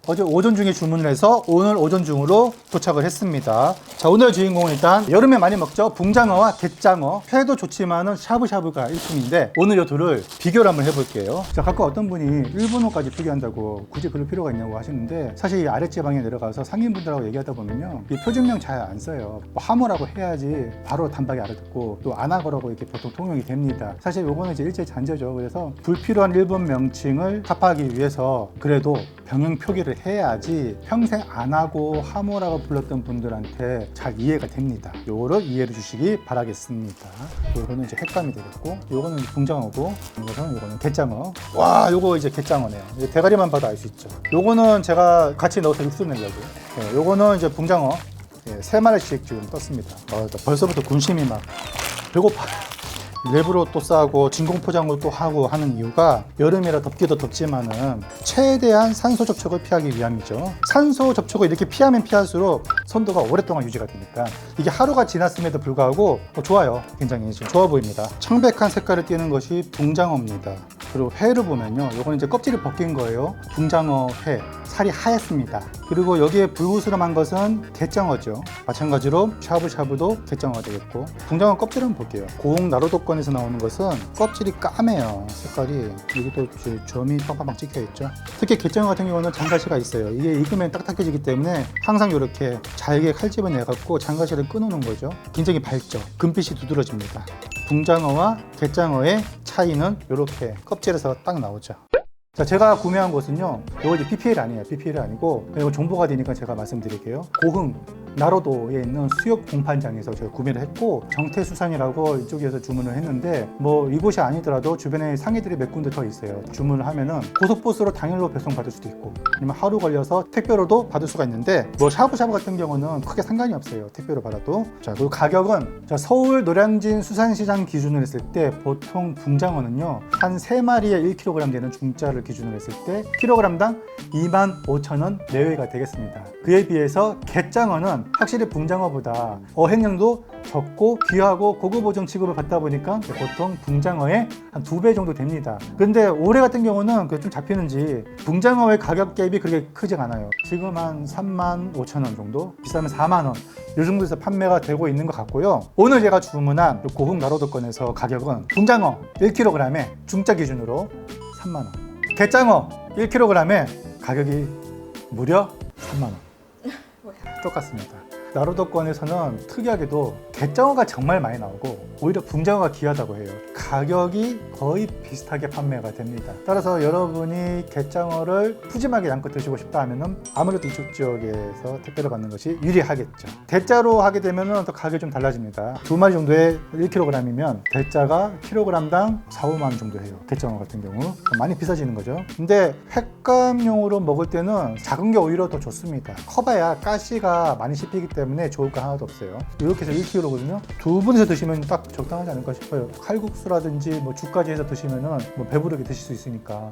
어제 오전 중에 주문을 해서 오늘 오전 중으로 도착을 했습니다. 자, 오늘 주인공은 일단 여름에 많이 먹죠. 붕장어와 갯장어. 회도 좋지만은 샤브샤브가 일품인데 오늘 이 둘을 비교를 한번 해볼게요. 자, 가끔 어떤 분이 일본어까지 표기한다고 굳이 그럴 필요가 있냐고 하시는데 사실 이 아랫지방에 내려가서 상인분들하고 얘기하다 보면요, 이 표준명 잘 안 써요. 뭐 하모라고 해야지 바로 단박에 알아듣고 또 안하고라고 이렇게 보통 통용이 됩니다. 사실 요거는 이제 일제 잔재죠. 그래서 불필요한 일본 명칭을 타파하기 위해서 그래도 병행 표기를 해야지 평생 안 하고 하모라고 불렀던 분들한테 잘 이해가 됩니다. 요거를 이해를 주시기 바라겠습니다. 요거는 이제 횟감이 되겠고, 요거는 붕장어고, 요거는 갯장어. 와, 요거 이제 갯장어네요. 대가리만 봐도 알 수 있죠. 요거는 제가 같이 넣어서 육수 내려고. 네, 요거는 이제 붕장어. 네, 3마리씩 지금 떴습니다. 벌써부터 군심이 막 배고파요. 랩으로 또 싸고 진공포장으로 또 하고 하는 이유가 여름이라 덥기도 덥지만은 최대한 산소 접촉을 피하기 위함이죠. 산소 접촉을 이렇게 피하면 피할수록 선도가 오랫동안 유지가 되니까 이게 하루가 지났음에도 불구하고 좋아요. 굉장히 지금 좋아 보입니다. 청백한 색깔을 띠는 것이 붕장어입니다. 그리고 회를 보면요, 요거는 이제 껍질이 벗긴 거예요. 붕장어 회, 살이 하얗습니다. 그리고 여기에 불구스름한 것은 갯장어죠. 마찬가지로 샤브샤브도 갯장어가 되겠고, 붕장어 껍질 한번 볼게요. 고흥 나로도권에서 나오는 것은 껍질이 까매요. 색깔이. 여기도 점이 빵빵빵 찍혀 있죠. 특히 갯장어 같은 경우는 장가시가 있어요. 이게 익으면 딱딱해지기 때문에 항상 이렇게 잘게 칼집을 내갖고 장가시를 끊어놓은 거죠. 굉장히 밝죠. 금빛이 두드러집니다. 붕장어와 갯장어의 차이는 이렇게 껍질에서 딱 나오죠. 자, 제가 구매한 곳은요, 이거 이제 PPL 아니에요. PPL 아니고, 이거 정보가 되니까 제가 말씀드릴게요. 고흥 나로도에 있는 수협 공판장에서 제가 구매를 했고, 정태수산이라고 이쪽에서 주문을 했는데, 뭐 이곳이 아니더라도 주변에 상인들이 몇 군데 더 있어요. 주문을 하면은 고속버스로 당일로 배송 받을 수도 있고, 아니면 하루 걸려서 택배로도 받을 수가 있는데, 뭐 샤브샤브 같은 경우는 크게 상관이 없어요. 택배로 받아도. 자, 그리고 가격은 서울 노량진 수산시장 기준으로 했을 때 보통 붕장어는요, 한 3마리에 1kg 되는 중짜를 기준으로 했을 때 킬로그램당 25,000원 내외가 되겠습니다. 그에 비해서 갯장어는 확실히 붕장어보다 어획량도 적고 귀하고 고급 어종 취급을 받다 보니까 보통 붕장어의 한 2배 정도 됩니다. 근데 올해 같은 경우는 그게 좀 잡히는지 붕장어의 가격 갭이 그렇게 크지 않아요. 지금 한 35,000원 정도, 비싸면 4만원 이 정도에서 판매가 되고 있는 것 같고요. 오늘 제가 주문한 고흥 나로도권에서 가격은 붕장어 1kg에 중짜 기준으로 3만원, 갯장어 1kg에 가격이 무려 3만원. 똑같습니다. 나로도권에서는 특이하게도 갯장어가 정말 많이 나오고 오히려 붕장어가 귀하다고 해요. 가격이 거의 비슷하게 판매가 됩니다. 따라서 여러분이 갯장어를 푸짐하게 양껏 드시고 싶다 하면은 아무래도 이쪽 지역에서 택배를 받는 것이 유리하겠죠. 대짜로 하게 되면은 또 가격이 좀 달라집니다. 2마리 정도에 1kg이면 대짜가 킬로그램당 4, 5만 원 정도 해요. 갯장어 같은 경우 많이 비싸지는 거죠. 근데 횟감용으로 먹을 때는 작은 게 오히려 더 좋습니다. 커봐야 가시가 많이 씹히기 때문에 좋을 거 하나도 없어요. 이렇게 해서 1kg거든요. 두 분이서 드시면 딱 적당하지 않을까 싶어요. 칼국수라든지 뭐 죽까지 해서 드시면은 뭐 배부르게 드실 수 있으니까.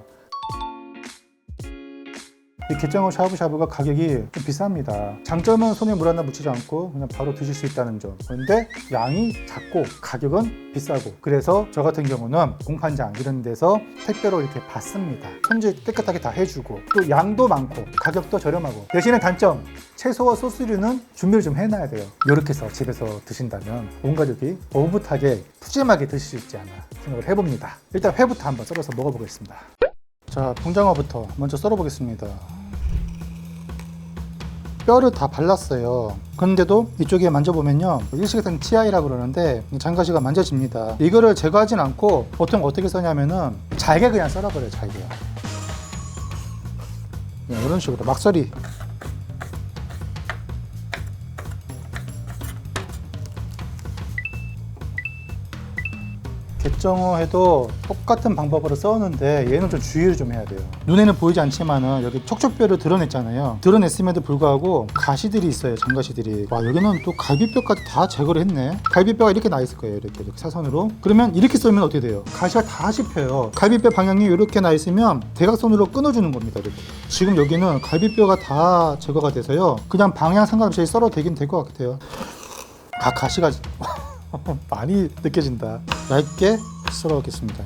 이 갯장어 샤브샤브가 가격이 좀 비쌉니다. 장점은 손에 물 하나 묻히지 않고 그냥 바로 드실 수 있다는 점. 그런데 양이 작고 가격은 비싸고, 그래서 저 같은 경우는 공판장 이런 데서 택배로 이렇게 받습니다. 손질 깨끗하게 다 해주고 또 양도 많고 가격도 저렴하고, 대신에 단점, 채소와 소스류는 준비를 좀 해놔야 돼요. 이렇게 해서 집에서 드신다면 온 가족이 오붓하게 푸짐하게 드실 수 있지 않나 생각을 해봅니다. 일단 회부터 한번 썰어서 먹어보겠습니다. 자, 붕장어부터 먼저 썰어보겠습니다. 뼈를 다 발랐어요. 그런데도 이쪽에 만져보면요, 일식에서는 TI라고 그러는데 장가시가 만져집니다. 이거를 제거하진 않고 보통 어떻게 써냐면은 잘게 그냥 썰어버려요. 잘게요. 이런 식으로 막썰이. 갯장어 해도 똑같은 방법으로 써오는데 얘는 좀 주의를 좀 해야 돼요. 눈에는 보이지 않지만은 여기 척추뼈를 드러냈잖아요. 드러냈음에도 불구하고 가시들이 있어요. 장가시들이. 와, 여기는 또 갈비뼈까지 다 제거를 했네. 갈비뼈가 이렇게 나 있을 거예요. 이렇게 사선으로. 그러면 이렇게 썰면 어떻게 돼요? 가시가 다 씹혀요. 갈비뼈 방향이 이렇게 나 있으면 대각선으로 끊어주는 겁니다. 이렇게. 지금 여기는 갈비뼈가 다 제거가 돼서요, 그냥 방향 상관없이 썰어도 되긴 될 것 같아요. 가시가 많이 느껴진다. 얇게 썰어보겠습니다.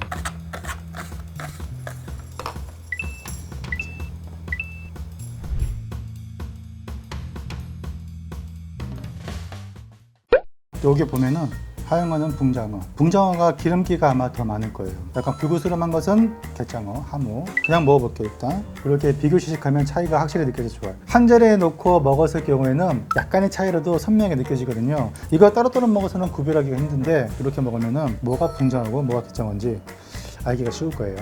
여기 보면은 하얀 거는 붕장어. 붕장어가 기름기가 아마 더 많을 거예요. 약간 불구스름한 것은 갯장어, 하모. 그냥 먹어볼게요, 일단. 이렇게 비교 시식하면 차이가 확실히 느껴져서 좋아요. 한 자리에 놓고 먹었을 경우에는 약간의 차이라도 선명하게 느껴지거든요. 이거 따로따로 먹어서는 구별하기가 힘든데 이렇게 먹으면은 뭐가 붕장어고 뭐가 갯장어인지 알기가 쉬울 거예요.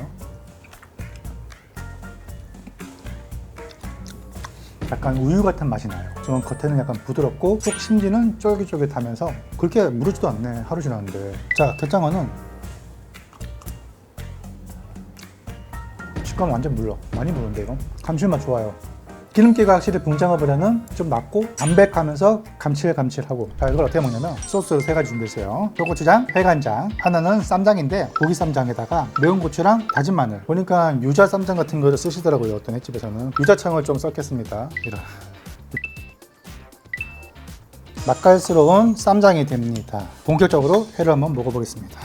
약간 우유 같은 맛이 나요. 좀 겉에는 약간 부드럽고 속 심지는 쫄깃쫄깃하면서 그렇게 무르지도 않네. 하루 지났는데. 자, 갯장어는 식감 완전 물러. 많이 무른데 이건. 감칠맛 좋아요. 기름기가 확실히 붕장어보다는 좀 낮고 담백하면서 감칠감칠하고. 자, 이걸 어떻게 먹냐면 소스를 3가지 준비했어요. 초고추장, 회간장, 하나는 쌈장인데 고기 쌈장에다가 매운 고추랑 다진 마늘. 보니까 유자 쌈장 같은 거를 쓰시더라고요. 어떤 횟집에서는. 유자청을 좀 섞겠습니다. 이런. 맛깔스러운 쌈장이 됩니다. 본격적으로 회를 한번 먹어보겠습니다.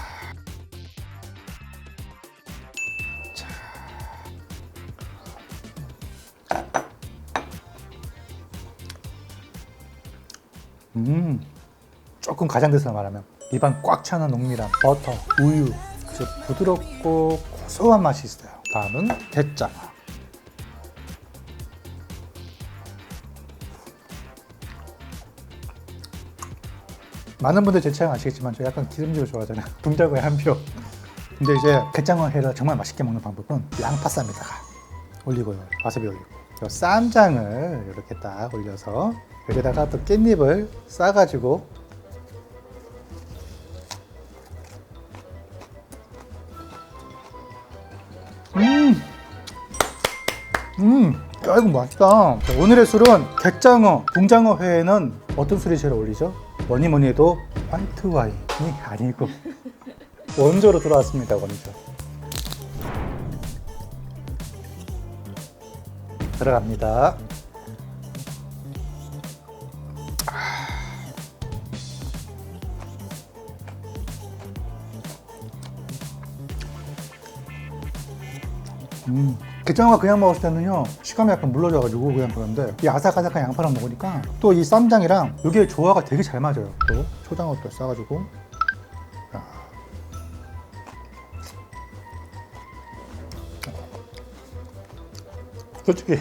조금 가장돼서 말하면 입안 꽉 차는 농밀한 버터, 우유, 그래서 부드럽고 고소한 맛이 있어요. 다음은 갯장어. 많은 분들 제 취향 아시겠지만 저 약간 기름지고 좋아하잖아요. 붕장어의 한 표. 근데 이제 갯장어 회를 정말 맛있게 먹는 방법은 양파 쌈에다가 올리고요. 와사비 올리고 이 쌈장을 이렇게 딱 올려서 여기다가 또 깻잎을 싸가지고 아이고 맛있다. 자, 오늘의 술은 갯장어, 붕장어 회에는 어떤 술이 제일 어울리죠? 뭐니 해도 화이트 와인이 아니고 원조로 들어왔습니다. 원조 들어갑니다. 갯장어가 그냥 먹었을 때는요 식감이 약간 물러져가지고 그냥 그런데 이 아삭아삭한 양파랑 먹으니까 또 이 쌈장이랑 이게 조화가 되게 잘 맞아요. 또 초장을 또 싸가지고 솔직히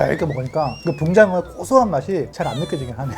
이렇게 먹으니까 그 붕장어의 고소한 맛이 잘 안 느껴지긴 하네.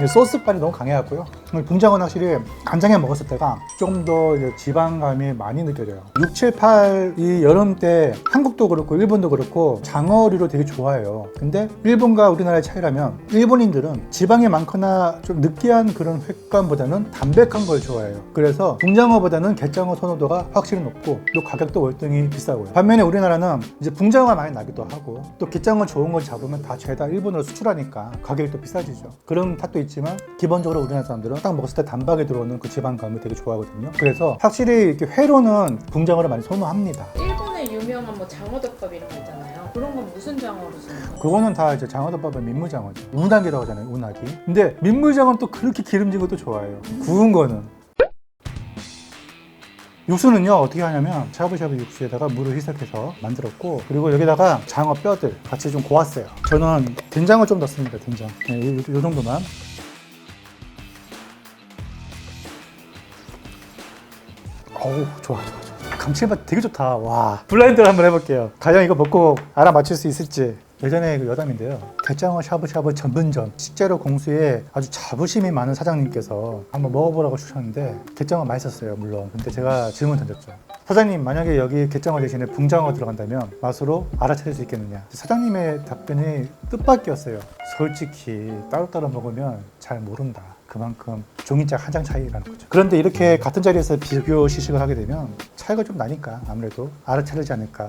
소스빨이 너무 강해갖고요. 붕장어는 확실히 간장에 먹었을 때가 좀 더 지방감이 많이 느껴져요. 6, 7, 8 이 여름 때 한국도 그렇고 일본도 그렇고 장어류를 되게 좋아해요. 근데 일본과 우리나라의 차이라면 일본인들은 지방이 많거나 좀 느끼한 그런 횟감보다는 담백한 걸 좋아해요. 그래서 붕장어보다는 갯장어 선호도가 확실히 높고 또 가격도 월등히 비싸고요. 반면에 우리나라는 이제 붕장어가 많이 나기도 하고 또 갯장어 좋은 걸 잡으면 다 죄다 일본으로 수출하니까 가격이 또 비싸지죠. 그런 탓도 있지만 기본적으로 우리나라 사람들은 딱 먹었을 때 단박에 들어오는 그 지방감을 되게 좋아하거든요. 그래서 확실히 이렇게 회로는 붕장어를 많이 선호합니다. 일본의 유명한 뭐 장어덮밥 이런 거 있잖아요. 그런 건 무슨 장어로 쓰는 거예요? 그거는 다 이제 장어덮밥은 민물장어죠. 운하기라고 하잖아요. 운하기. 근데 민물장어는 또 그렇게 기름진 것도 좋아해요. 구운 거는. 육수는요 어떻게 하냐면 샤브샤브 육수에다가 물을 희석해서 만들었고 그리고 여기다가 장어 뼈들 같이 좀 고았어요. 저는 된장을 좀 넣습니다. 된장. 네, 요 정도만. 어우 좋아. 감칠맛 되게 좋다. 와. 블라인드를 한번 해볼게요. 과연 이거 먹고 알아맞힐 수 있을지. 예전에 그 여담인데요. 갯장어 샤브샤브 전문점 식재료 공수에 아주 자부심이 많은 사장님께서 한번 먹어보라고 주셨는데 갯장어 맛있었어요. 물론. 근데 제가 질문 던졌죠. 사장님 만약에 여기 갯장어 대신에 붕장어 들어간다면 맛으로 알아차릴 수 있겠느냐. 사장님의 답변이 뜻밖이었어요. 솔직히 따로따로 먹으면 잘 모른다. 그만큼 종이짝 한 장 차이라는 거죠. 그런데 이렇게 같은 자리에서 비교 시식을 하게 되면 차이가 좀 나니까 아무래도 알아차리지 않을까.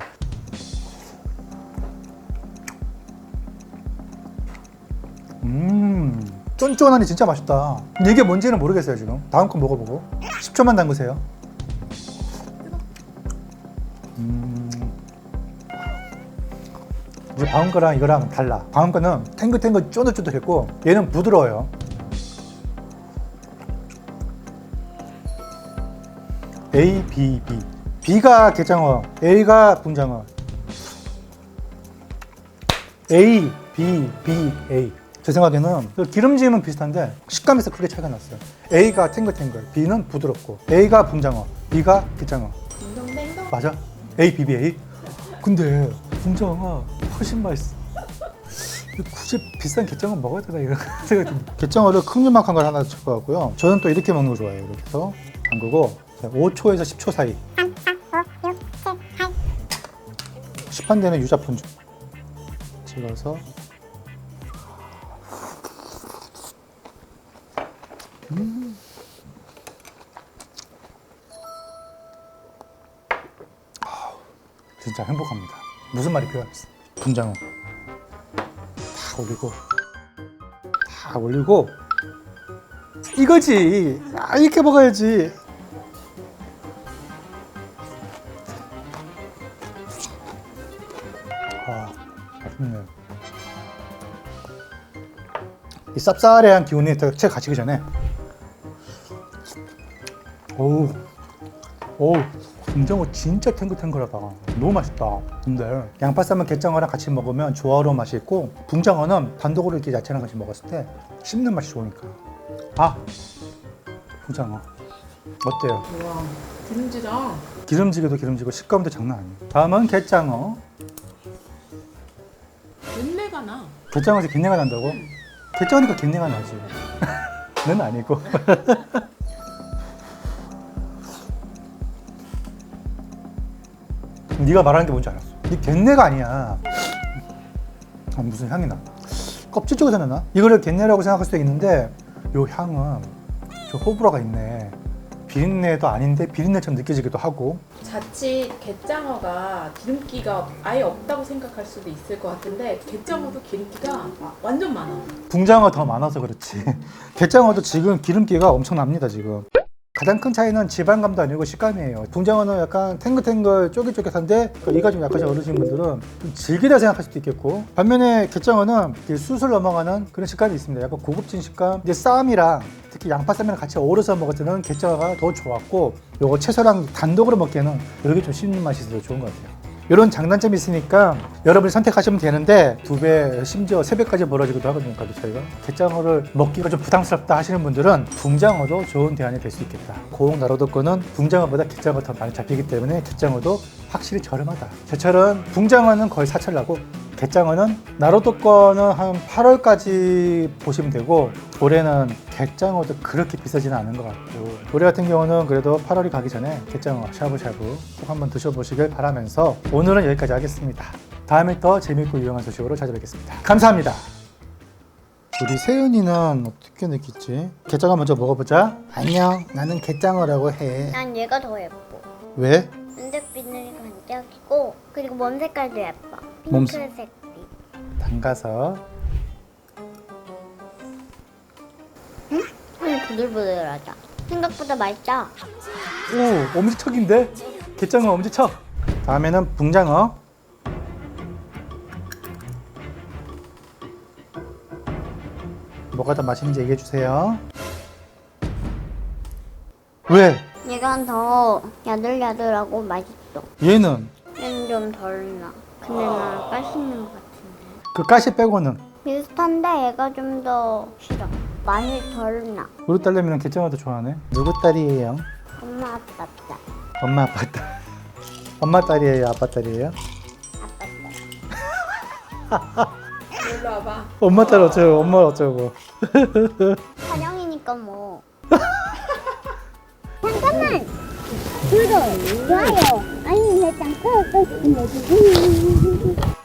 쫀쫀하니 진짜 맛있다. 근데 이게 뭔지는 모르겠어요 지금. 다음 거 먹어보고 10초만 담그세요. 이제 다음 거랑 이거랑 달라. 다음 거는 탱글탱글 쫀득쫀득했고 얘는 부드러워요. A, B, B. B가 갯장어, A가 붕장어. A, B, B, A. 제 생각에는 그 기름짐은 비슷한데 식감에서 크게 차이가 났어요. A가 탱글탱글, B는 부드럽고, A가 붕장어, B가 갯장어. 딩동댕동. 맞아? A, B, B, A. 근데 붕장어가 훨씬 맛있어. 굳이 비싼 갯장어 먹어야 되나 이런 생각이 듭니다. 갯장어를 큼지막한 걸 하나 섞어갖고요. 저는 또 이렇게 먹는 거 좋아해요. 이렇게 해서 담그고 5초에서 10초 사이. 시판되는 유자폰 좀 찍어서 진짜 행복합니다. 무슨 말이 필요하겠어. 붕장어 다 올리고 이거지. 이렇게 먹어야지. 맛있네. 이 쌉싸래한 기운이 채 가시기 전에 어우 붕장어 진짜 탱글탱글하다. 너무 맛있다. 근데 양파 삶은 갯장어랑 같이 먹으면 조화로운 맛이 있고, 붕장어는 단독으로 이렇게 야채랑 같이 먹었을 때 씹는 맛이 좋으니까. 붕장어 어때요? 우와, 기름지다. 기름지기도 기름지고 식감도 장난 아니에요. 다음은 갯장어. 냄새가 나. 갯장어에서 갯내가 난다고? 갯장어니까 갯내가 나지. 는 아니고. 네가 말하는 게 뭔지 알았어. 이 갯내가 아니야. 무슨 향이 나. 껍질 쪽에서 나나? 이거를 갯내라고 생각할 수도 있는데 요 향은 저 호불호가 있네. 비린내도 아닌데 비린내처럼 느껴지기도 하고. 자칫 갯장어가 기름기가 아예 없다고 생각할 수도 있을 것 같은데 갯장어도 기름기가 완전 많아. 붕장어 더 많아서 그렇지. 갯장어도 지금 기름기가 엄청납니다 지금. 가장 큰 차이는 지방감도 아니고 식감이에요. 붕장어는 약간 탱글탱글 쫄깃쫄깃한데 이가 좀 약하신 어르신분들은 좀 질기다 생각할 수도 있겠고, 반면에 갯장어는 수술 넘어가는 그런 식감이 있습니다. 약간 고급진 식감. 이제 쌈이랑 특히 양파쌈이랑 같이 어우러서 먹을 때는 갯장어가 더 좋았고, 요거 채소랑 단독으로 먹기에는 이렇게 좀 씹는 맛이 있어서 좋은 것 같아요. 이런 장단점이 있으니까 여러분이 선택하시면 되는데 2배, 심지어 3배까지 벌어지기도 하거든요, 가격 차이가. 갯장어를 먹기가 좀 부담스럽다 하시는 분들은 붕장어도 좋은 대안이 될 수 있겠다. 고흥 나로도권은 붕장어보다 갯장어가 더 많이 잡히기 때문에 갯장어도 확실히 저렴하다. 제철은 붕장어는 거의 사철나고 갯장어는 나로도권은 한 8월까지 보시면 되고, 올해는 갯장어도 그렇게 비싸지는 않은 것 같고, 올해 같은 경우는 그래도 8월이 가기 전에 갯장어 샤브샤브 꼭 한번 드셔보시길 바라면서 오늘은 여기까지 하겠습니다. 다음에 더 재밌고 유용한 소식으로 찾아뵙겠습니다. 감사합니다. 우리 세윤이는 어떻게 느끼지? 갯장어 먼저 먹어보자. 안녕, 나는 갯장어라고 해. 난 얘가 더 예뻐. 왜? 은색 비늘이 반짝이고, 그리고 몸 색깔도 예뻐. 몸 핑크색 빛. 담가서. 부들부들하다. 생각보다 맛있다. 오, 엄지척인데? 갯장어 엄지척. 다음에는 붕장어. 뭐가 더 맛있는지 얘기해 주세요. 왜? 얘가 더 야들야들하고 맛있어. 얘는 얘는 좀 덜 나. 근데 난 맛있는 것 같은데. 그 가시 빼고는. 비슷한데 얘가 좀 더 싫어. 맛이 덜 나. 우리 딸내미는 갯장어도 좋아하네. 누구 딸이에요? 엄마 아빠 딸. 엄마 아빠 딸. 엄마 딸이에요? 아빠 딸이에요? 아빠 딸. 일로 와봐. 엄마 딸 어쩌고 엄마 어쩌고. 촬영이니까 뭐. 잠깐만. 구독, 좋아요, 알림 설정 꼭 눌러주세요.